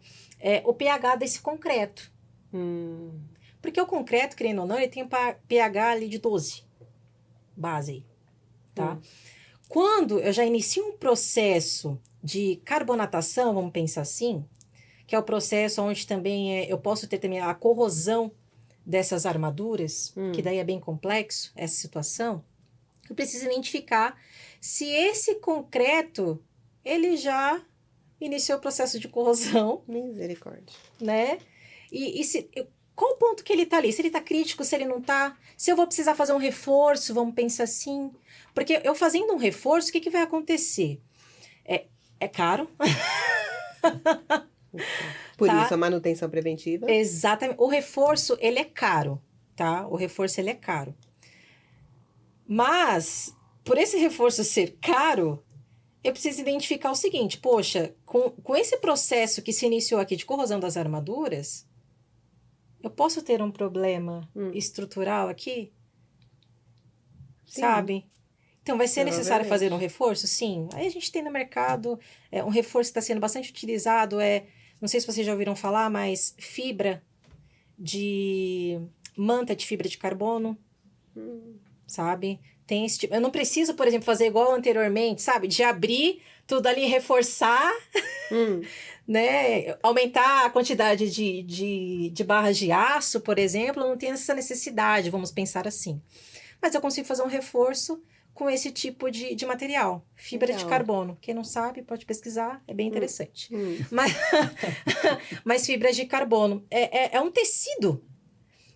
o pH desse concreto. Porque o concreto, querendo ou não, ele tem um pH ali de 12. base aí, tá? Quando eu já inicio um processo de carbonatação, vamos pensar assim, que é o processo onde também eu posso ter também a corrosão dessas armaduras, que daí é bem complexo, essa situação, eu preciso identificar se esse concreto, ele já iniciou o processo de corrosão, Misericórdia. né? Qual o ponto que ele tá ali? Se ele tá crítico, se ele não tá? Se eu vou precisar fazer um reforço, vamos pensar assim. Porque eu fazendo um reforço, o que vai acontecer? É caro. Por Tá. isso, a manutenção preventiva. Exatamente. O reforço, ele é caro, tá? O reforço, ele é caro. Mas, por esse reforço ser caro, eu preciso identificar o seguinte, poxa, com esse processo que se iniciou aqui de corrosão das armaduras, eu posso ter um problema estrutural aqui? Sim. Sabe? Então, vai ser necessário fazer um reforço? Sim. Aí a gente tem no mercado um reforço que está sendo bastante utilizado, não sei se vocês já ouviram falar, mas manta de fibra de carbono, sabe? Tem esse tipo. Eu não preciso, por exemplo, fazer igual anteriormente, sabe? De abrir tudo ali, reforçar, né? Aumentar a quantidade de barras de aço, por exemplo, não tem essa necessidade, vamos pensar assim. Mas eu consigo fazer um reforço com esse tipo de material, fibra de carbono. Quem não sabe, pode pesquisar, é bem interessante. Mas fibra de carbono é um tecido.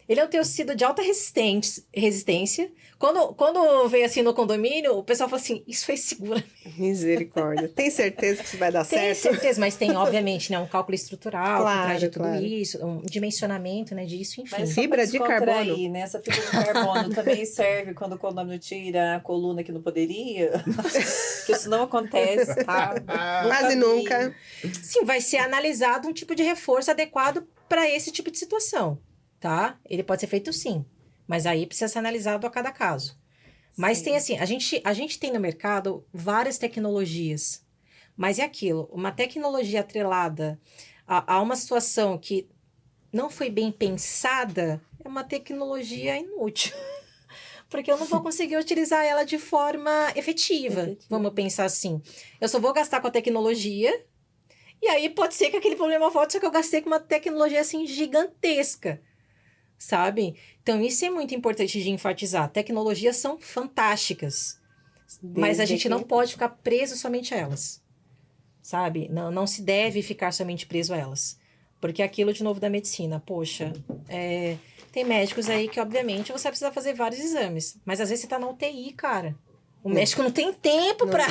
Ele é um tecido de alta resistência. Quando veio assim no condomínio, o pessoal fala assim, isso aí segura. Misericórdia. Tem certeza que isso vai dar Tem certo? certeza, mas tem, obviamente, né, um cálculo estrutural por trás de tudo Claro. isso, um dimensionamento, né, disso, enfim. Mas só Fibra pra de descontrair, carbono. né? Essa fibra de carbono também serve quando o condomínio tira a coluna que não poderia. Que isso não acontece, tá? Quase vi. nunca. Sim, vai ser analisado um tipo de reforço adequado para esse tipo de situação, tá? Ele pode ser feito sim, mas aí precisa ser analisado a cada caso. Mas Sim. tem assim, a gente tem no mercado várias tecnologias, mas é aquilo, uma tecnologia atrelada a uma situação que não foi bem pensada, é uma tecnologia inútil. Porque eu não vou conseguir utilizar ela de forma efetiva. Vamos pensar assim. Eu só vou gastar com a tecnologia, e aí pode ser que aquele problema volte, só que eu gastei com uma tecnologia assim gigantesca. Sabe? Então, isso é muito importante de enfatizar. Tecnologias são fantásticas, mas a gente não pode ficar preso somente a elas. Sabe? Não se deve ficar somente preso a elas. Porque é aquilo, de novo, da medicina. Poxa, tem médicos aí que, obviamente, você vai precisar fazer vários exames. Mas, às vezes, você tá na UTI, cara. O médico não tem tempo pra...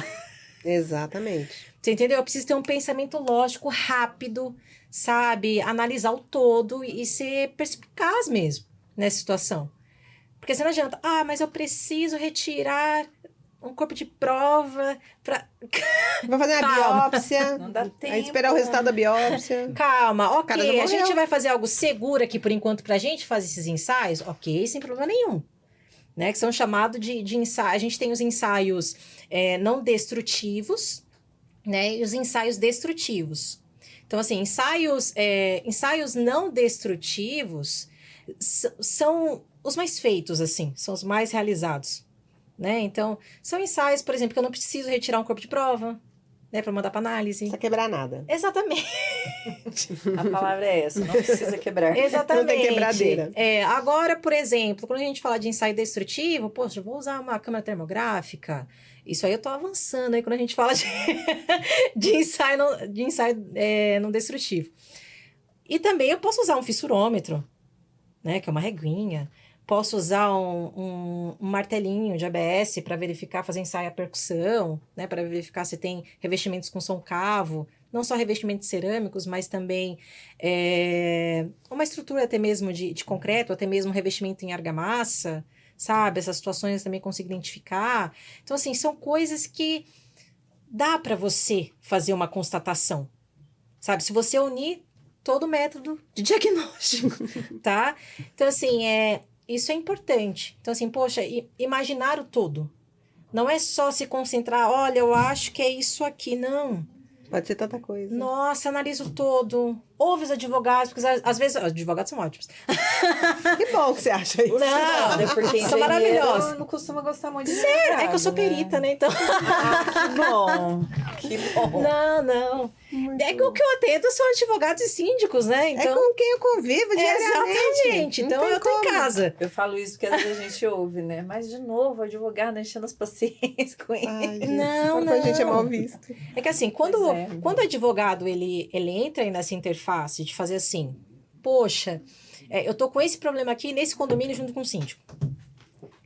Exatamente. Você entendeu? Eu preciso ter um pensamento lógico, rápido, sabe? Analisar o todo e ser perspicaz mesmo nessa situação. Porque você não adianta, mas eu preciso retirar um corpo de prova para... Vou fazer uma biópsia. Não dá tempo. Aí esperar o resultado da biópsia. Calma, cara não ok, a gente morreu. vai fazer algo seguro aqui por enquanto pra gente fazer esses ensaios, ok, sem problema nenhum. Né? Que são chamados de ensaios. A gente tem os ensaios não destrutivos, né? E os ensaios destrutivos. Então, assim, ensaios não destrutivos são os mais feitos, assim, são os mais realizados, né? Então, são ensaios, por exemplo, que eu não preciso retirar um corpo de prova, né, para mandar para análise. Não precisa quebrar nada. Exatamente. A palavra é essa, não precisa quebrar. Exatamente. Não tem quebradeira. Agora, por exemplo, quando a gente fala de ensaio destrutivo, poxa, eu vou usar uma câmera termográfica. Isso aí eu tô avançando aí quando a gente fala de ensaio não destrutivo. E também eu posso usar um fissurômetro, né, que é uma reguinha. Posso usar um martelinho de ABS para verificar, fazer ensaio à percussão, né, para verificar se tem revestimentos com som cavo, não só revestimentos cerâmicos, mas também uma estrutura até mesmo de concreto, até mesmo revestimento em argamassa, sabe? Essas situações eu também consigo identificar. Então, assim, são coisas que dá para você fazer uma constatação, sabe? Se você unir todo o método de diagnóstico, tá? Então, assim, isso é importante. Então, assim, poxa, imaginar o todo. Não é só se concentrar, olha, eu acho que é isso aqui, não. Pode ser tanta coisa. Nossa, analisa o todo. ouve os advogados, porque às vezes os advogados são ótimos. Que bom que você acha isso. Não, é porque são maravilhosos. não costuma gostar muito de Sério, advogado, é que eu sou perita, né? Então, Que bom, que bom. não. É que o que eu atendo são advogados e síndicos, né? Então, É com quem eu convivo diariamente. exatamente. Não Então, tem eu tô em como. casa. Eu falo isso porque às vezes a gente ouve, né? Mas, de novo, o advogado enchendo as paciências com ele. Ai, gente, Não, só quando a gente é não. mal visto. É que assim, quando Pois é. o advogado ele entra aí nessa interface de fazer assim, poxa, eu tô com esse problema aqui nesse condomínio junto com o síndico.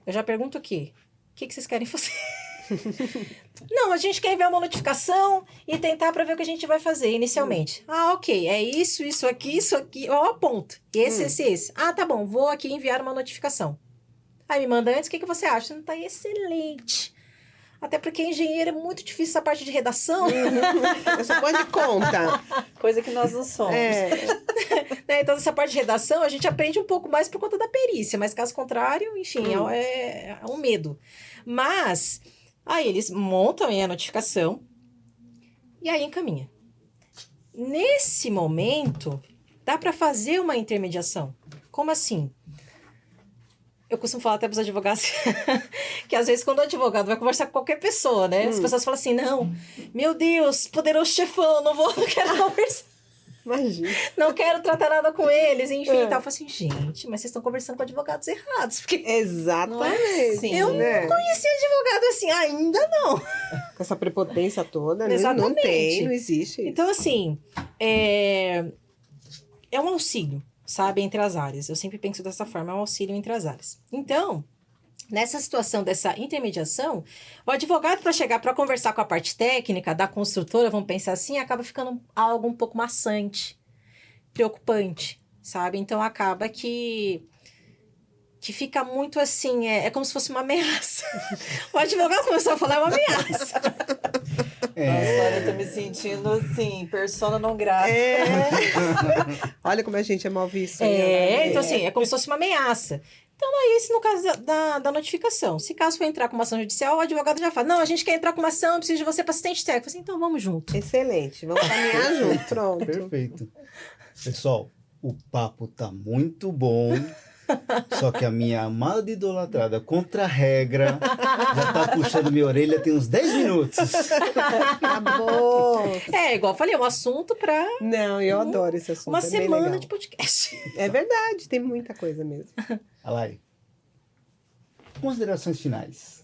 Eu já pergunto o quê? O que vocês querem fazer? Não, a gente quer enviar uma notificação e tentar para ver o que a gente vai fazer inicialmente. Ah, ok, é isso aqui, ó, aponto. Esse. Ah, tá bom, vou aqui enviar uma notificação. Aí me manda antes, o que você acha? Não tá excelente. Até porque engenheiro é muito difícil essa parte de redação. Eu só pode conta. Coisa que nós não somos. Né? Então, essa parte de redação a gente aprende um pouco mais por conta da perícia, mas caso contrário, enfim, é um medo. Mas, aí eles montam aí a notificação e aí encaminha. Nesse momento, dá para fazer uma intermediação. Como assim? Eu costumo falar até para os advogados que às vezes quando o advogado vai conversar com qualquer pessoa, né? As pessoas falam assim, não, meu Deus, poderoso chefão, não quero conversar. Imagina. Não quero tratar nada com eles, enfim. Tal. Eu falo assim, gente, mas vocês estão conversando com advogados errados. Porque Exatamente. Não é assim, eu né? não conheci advogado assim, ainda não. Com essa prepotência toda, né? Não Exatamente. tem, não existe. Então, assim, é um auxílio, sabe, entre as áreas. Eu sempre penso dessa forma, é um auxílio entre as áreas. Então, nessa situação dessa intermediação, o advogado, para chegar para conversar com a parte técnica da construtora, vamos pensar assim, acaba ficando algo um pouco maçante, preocupante, sabe? Então, acaba que fica muito assim, é como se fosse uma ameaça. O advogado começou a falar, é uma ameaça. Nossa, eu tô me sentindo assim, persona não grata. Olha como a gente é mal visto. Então assim, é como se fosse uma ameaça. Então, é isso no caso da notificação. Se caso for entrar com uma ação judicial, o advogado já fala, não, a gente quer entrar com uma ação, precisa de você para assistente técnico. Eu falo assim, então vamos junto. Excelente, vamos caminhar junto, pronto. Perfeito. Pessoal, o papo tá muito bom. Só que a minha amada idolatrada contra a regra já tá puxando minha orelha tem uns 10 minutos. Acabou. Igual eu falei, é um assunto para Não, eu adoro esse assunto. uma é bem semana legal. de podcast. É verdade, tem muita coisa mesmo. Alai, considerações finais.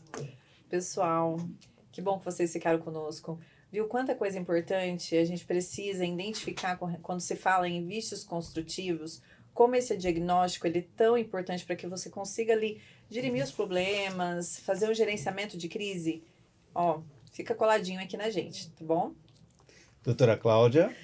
Pessoal, que bom que vocês ficaram conosco. Viu quanta coisa importante a gente precisa identificar quando se fala em vícios construtivos, como esse diagnóstico ele é tão importante para que você consiga ali dirimir os problemas, fazer um gerenciamento de crise. Ó, fica coladinho aqui na gente, tá bom? Doutora Cláudia.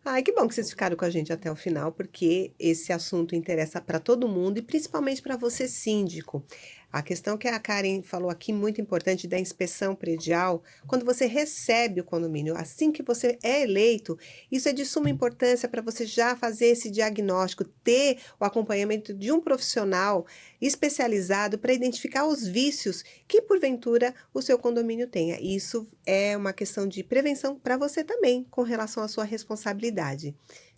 Ai, que bom que vocês ficaram com a gente até o final, porque esse assunto interessa para todo mundo e principalmente para você, síndico. A questão que a Karen falou aqui, muito importante, da inspeção predial, quando você recebe o condomínio, assim que você é eleito, isso é de suma importância para você já fazer esse diagnóstico, ter o acompanhamento de um profissional especializado para identificar os vícios que, porventura, o seu condomínio tenha. Isso é uma questão de prevenção para você também, com relação à sua responsabilidade.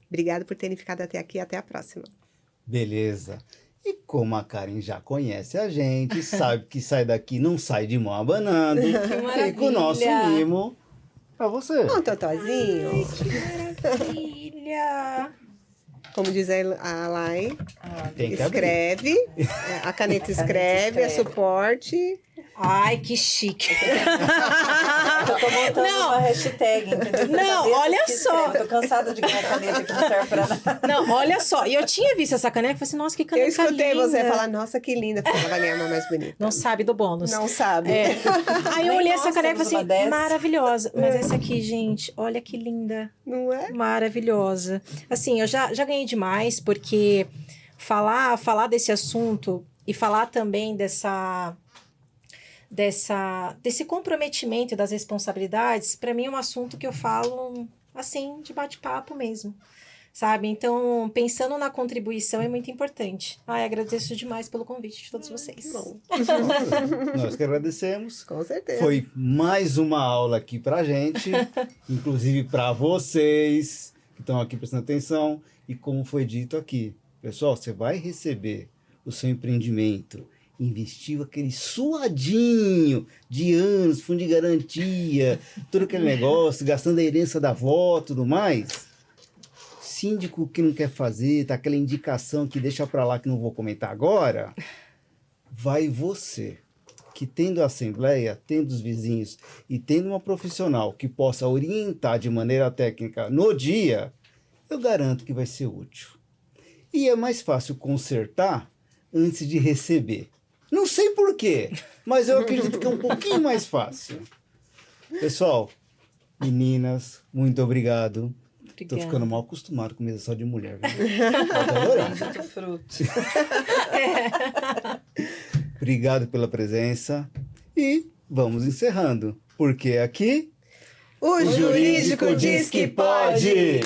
Obrigada por terem ficado até aqui. Até a próxima. Beleza. E como a Karen já conhece a gente, sabe que sai daqui não sai de mão abanando, fica o nosso mimo pra você. Um totozinho. Maravilha! Como diz a Lai, Tem que abrir. escreve, a caneta escreve, é suporte. Ai, que chique. Eu tô montando Não. uma hashtag, entendeu? Não, Canetas olha que só. escrevem. Tô cansada de ganhar caneta que não serve pra nada. Não, olha só. E eu tinha visto essa caneca e falei assim, nossa, que Eu caneca escutei linda. você falar, nossa, que linda, porque ela vai ganhar uma mais bonita. Não sabe do bônus. Não sabe. Aí eu Nem olhei nós essa caneca e temos falei uma assim, dessa. maravilhosa. Mas essa aqui, gente, olha que linda. Não é? Maravilhosa. Assim, eu já ganhei demais, porque falar desse assunto e falar também desse comprometimento e das responsabilidades, para mim é um assunto que eu falo, assim, de bate-papo mesmo, sabe? Então, pensando na contribuição é muito importante. Ai, agradeço demais pelo convite de todos vocês. Bom, Nós que agradecemos. com certeza. Foi mais uma aula aqui pra gente, inclusive pra vocês que estão aqui prestando atenção. E como foi dito aqui, pessoal, você vai receber o seu empreendimento, investiu aquele suadinho de anos, fundo de garantia, todo aquele negócio, gastando a herança da avó, tudo mais. Síndico que não quer fazer, tá aquela indicação que deixa para lá que não vou comentar agora, vai você, que tendo a assembleia, tendo os vizinhos e tendo uma profissional que possa orientar de maneira técnica no dia, eu garanto que vai ser útil. E é mais fácil consertar antes de receber. Não sei por quê, mas eu acredito que é um pouquinho mais fácil. Pessoal, meninas, muito obrigado. Tô ficando mal acostumado com mesa só de mulher. Tô adorando. Muito fruto. Obrigado pela presença. E vamos encerrando. Porque aqui... O jurídico diz que pode!